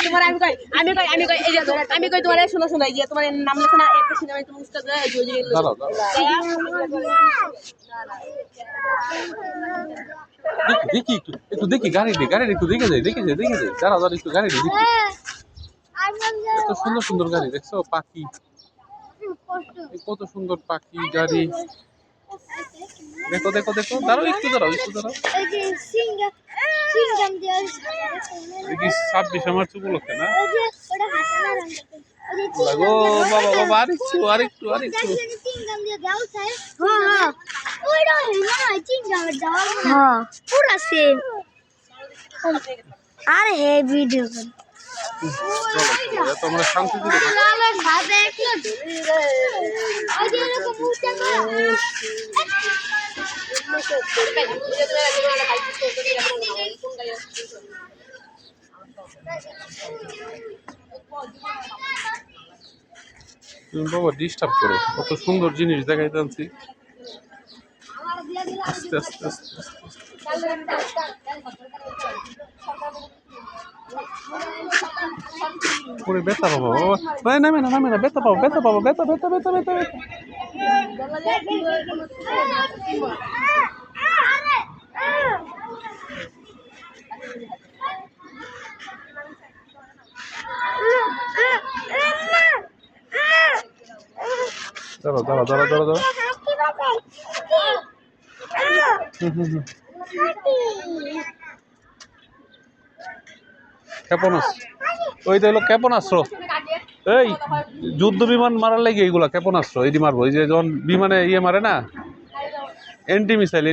তোমার আমি কই এই যে আমি কই তোমার শোনো শোনো এই যে তোমার নাম লেখো না একটা সিনেমায় তুমি উস্তাদ দেখি একটু দেখি গাড়ি একটু দেখে যাই দাঁড়া একটু গাড়ি দেখি এত সুন্দর সুন্দর গাড়ি দেখছো পাখি কত সুন্দর পাখি গাড়ি দেখো দাঁড়াও একটু দাঁড়াও দেখি 26 মার্চ উপলক্ষে না গো বাবা আরেকটু আর হে ভিডিও তোমরা শান্তি তুমি বাবা ডিস্টার্ব করো কত সুন্দর জিনিস দেখাইতে আনছি আস্তে পুরো ব্যথা পাবো ভাই নামে না ব্যথা পাবো ব্যথা দাঁড়া ক্ষেপণাস্ত্র ওইটা হলো ক্ষেপণাস্ত্র এই যুদ্ধ বিমান মারার লাগে এইগুলা ক্ষেপণাস্ত্র এইটি মারবো এই যে যখন বিমানে মারে না এন্টি মিসাইল